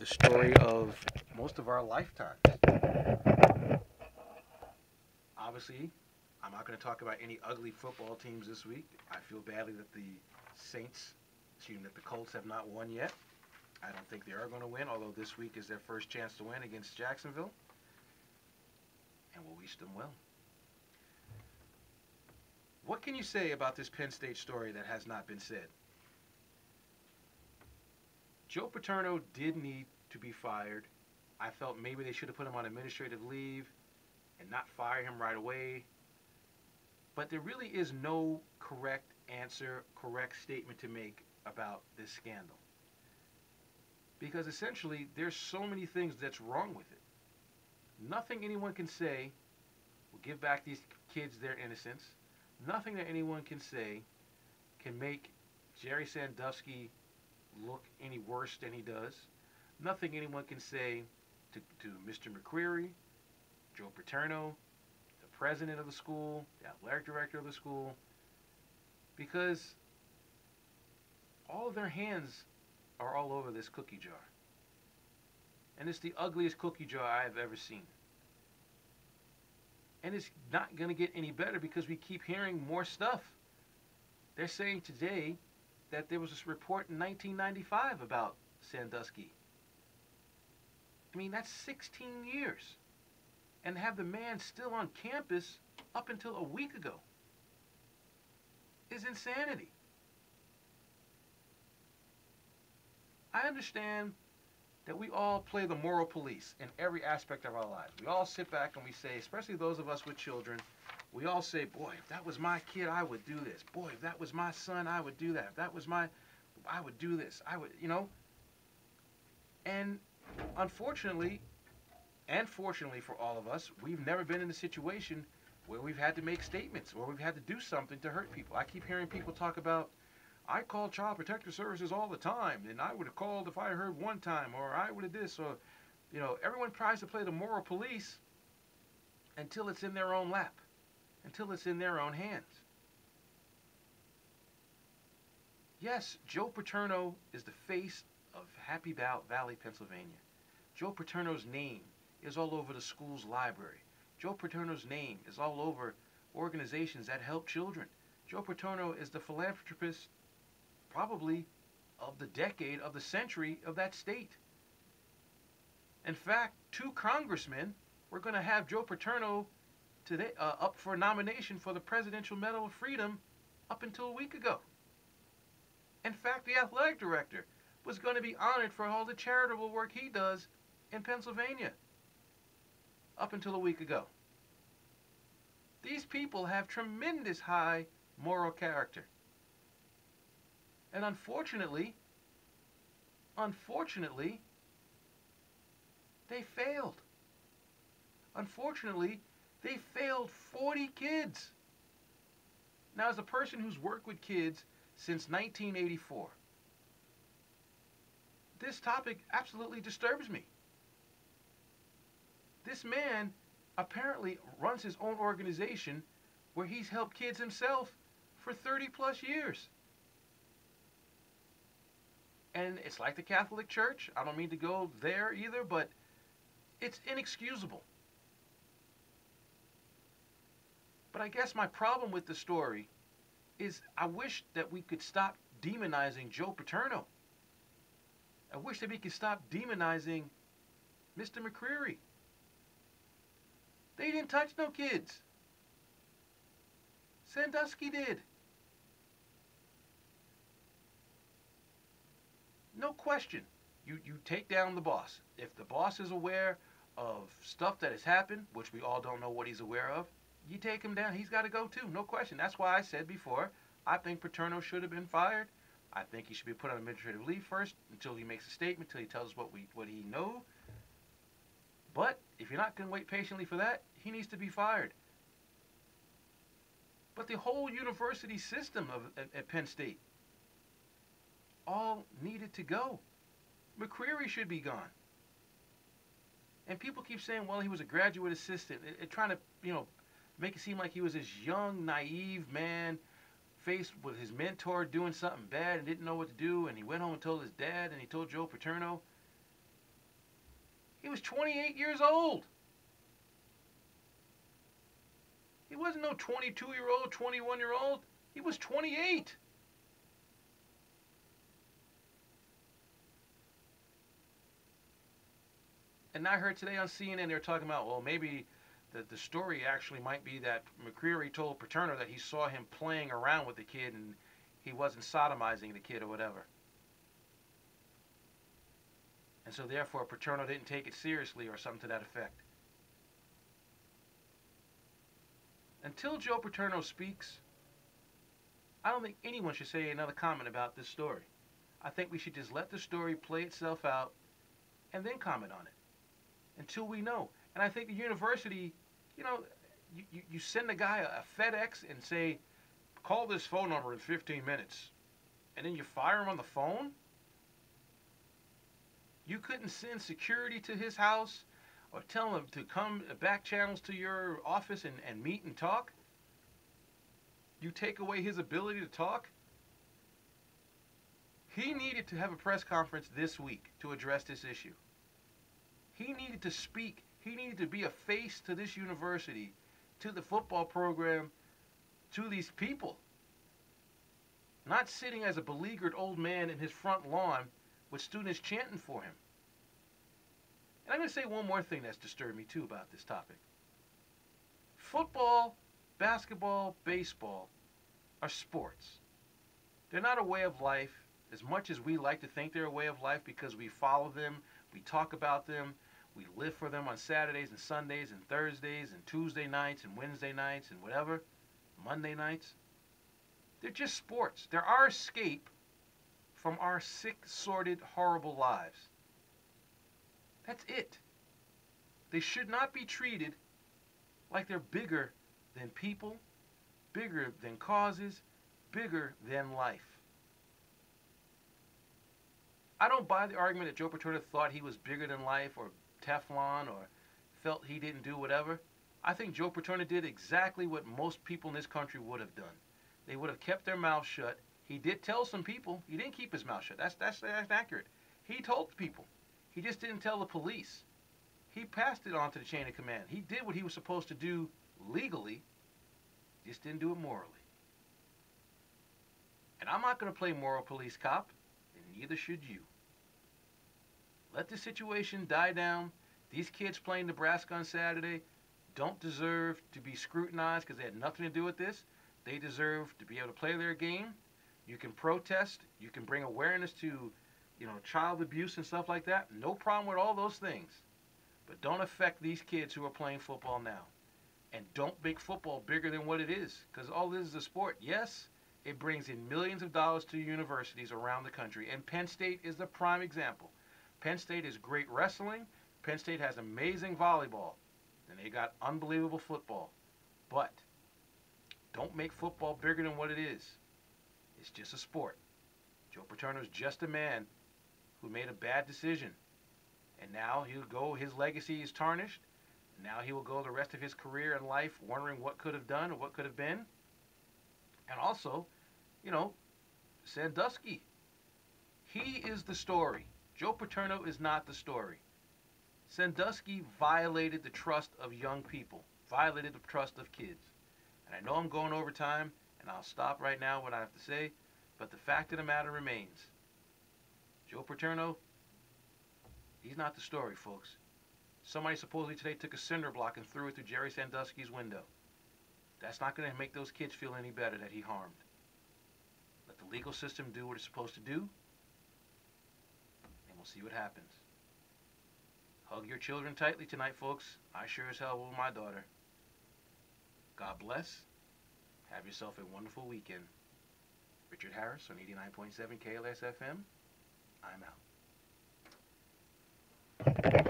the story of most of our lifetimes. Obviously, I'm not going to talk about any ugly football teams this week. I feel badly that the Saints, excuse me, that the Colts have not won yet. I don't think they are going to win, although this week is their first chance to win against Jacksonville, and we'll wish them well. What can you say about this Penn State story that has not been said? Joe Paterno did need to be fired. I felt maybe they should have put him on administrative leave and not fire him right away. But there really is no correct answer, correct statement to make about this scandal. Because essentially, there's so many things that's wrong with it. Nothing anyone can say will give back these kids their innocence. Nothing that anyone can say can make Jerry Sandusky look any worse than he does. Nothing anyone can say to Mr. McCreary, Joe Paterno, the president of the school, the athletic director of the school, because all of their hands are all over this cookie jar. And it's the ugliest cookie jar I have ever seen. And it's not going to get any better because we keep hearing more stuff. They're saying today that there was this report in 1995 about Sandusky. I mean, that's 16 years. And to have the man still on campus up until a week ago is insanity. I understand that we all play the moral police in every aspect of our lives. We all sit back and we say, especially those of us with children, we all say, boy, if that was my kid, I would do this. Boy, if that was my son, I would do that. If that was I would do this. I would. And unfortunately, and fortunately for all of us, we've never been in a situation where we've had to make statements or we've had to do something to hurt people. I keep hearing people talk about, I call Child Protective Services all the time, and I would have called if I heard one time, or I would have this, or, everyone tries to play the moral police until it's in their own lap, until it's in their own hands. Yes, Joe Paterno is the face of Happy Valley, Pennsylvania. Joe Paterno's name is all over the school's library. Joe Paterno's name is all over organizations that help children. Joe Paterno is the philanthropist probably of the decade, of the century of that state. In fact, 2 congressmen were going to have Joe Paterno today up for nomination for the Presidential Medal of Freedom up until a week ago. In fact, the athletic director was going to be honored for all the charitable work he does in Pennsylvania up until a week ago. These people have tremendous high moral character. And unfortunately, they failed. Unfortunately, they failed 40 kids. Now, as a person who's worked with kids since 1984, this topic absolutely disturbs me. This man apparently runs his own organization where he's helped kids himself for 30 plus years. And it's like the Catholic Church. I don't mean to go there either, but it's inexcusable. But I guess my problem with the story is I wish that we could stop demonizing Joe Paterno. I wish that we could stop demonizing Mr. McCreary. They didn't touch no kids. Sandusky did. No question. You take down the boss. If the boss is aware of stuff that has happened, which we all don't know what he's aware of, you take him down. He's got to go too. No question. That's why I said before, I think Paterno should have been fired. I think he should be put on administrative leave first until he makes a statement, until he tells us what he knows. But if you're not going to wait patiently for that, he needs to be fired. But the whole university system at Penn State all needed to go. McCreary should be gone. And people keep saying, well, he was a graduate assistant, trying to, make it seem like he was this young, naive man faced with his mentor doing something bad and didn't know what to do, and he went home and told his dad, and he told Joe Paterno. He was 28 years old. He wasn't no 22-year-old, 21-year-old. He was 28. And I heard today on CNN they were talking about, well, maybe the story actually might be that McCreary told Paterno that he saw him playing around with the kid and he wasn't sodomizing the kid or whatever. And so therefore Paterno didn't take it seriously or something to that effect. Until Joe Paterno speaks, I don't think anyone should say another comment about this story. I think we should just let the story play itself out and then comment on it until we know. And I think the university, you know, you send a guy a FedEx and say, call this phone number in 15 minutes, and then you fire him on the phone? You couldn't send security to his house or tell him to come back channels to your office and meet and talk? You take away his ability to talk? He needed to have a press conference this week to address this issue. He needed to speak. He needed to be a face to this university, to the football program, to these people. Not sitting as a beleaguered old man in his front lawn with students chanting for him. And I'm going to say one more thing that's disturbed me too about this topic. Football, basketball, baseball are sports. They're not a way of life as much as we like to think they're a way of life because we follow them, we talk about them, we live for them on Saturdays and Sundays and Thursdays and Tuesday nights and Wednesday nights and whatever, Monday nights. They're just sports. They're our escape from our sick, sordid, horrible lives. That's it. They should not be treated like they're bigger than people, bigger than causes, bigger than life. I don't buy the argument that Joe Paterno thought he was bigger than life or Teflon or felt he didn't do whatever. I think Joe Paterno did exactly what most people in this country would have done. They would have kept their mouths shut. He did tell some people. He didn't keep his mouth shut. That's accurate. He told people. He just didn't tell the police. He passed it on to the chain of command. He did what he was supposed to do legally, just didn't do it morally. And I'm not going to play moral police cop, and neither should you. Let the situation die down. These kids playing Nebraska on Saturday don't deserve to be scrutinized because they had nothing to do with this. They deserve to be able to play their game. You can protest. You can bring awareness to, child abuse and stuff like that. No problem with all those things. But don't affect these kids who are playing football now. And don't make football bigger than what it is. Because all this is a sport. Yes, it brings in millions of dollars to universities around the country. And Penn State is the prime example. Penn State is great wrestling. Penn State has amazing volleyball. And they got unbelievable football. But don't make football bigger than what it is. It's just a sport. Joe Paterno is just a man who made a bad decision. And now his legacy is tarnished. Now he will go the rest of his career and life wondering what could have done or what could have been. And also, Sandusky. He is the story. Joe Paterno is not the story. Sandusky violated the trust of young people, violated the trust of kids. And I know I'm going over time, and I'll stop right now what I have to say, but the fact of the matter remains. Joe Paterno, he's not the story, folks. Somebody supposedly today took a cinder block and threw it through Jerry Sandusky's window. That's not going to make those kids feel any better that he harmed. Let the legal system do what it's supposed to do, and we'll see what happens. Hug your children tightly tonight, folks. I sure as hell will my daughter. God bless. Have yourself a wonderful weekend. Richard Harris on 89.7 KLS FM. I'm out.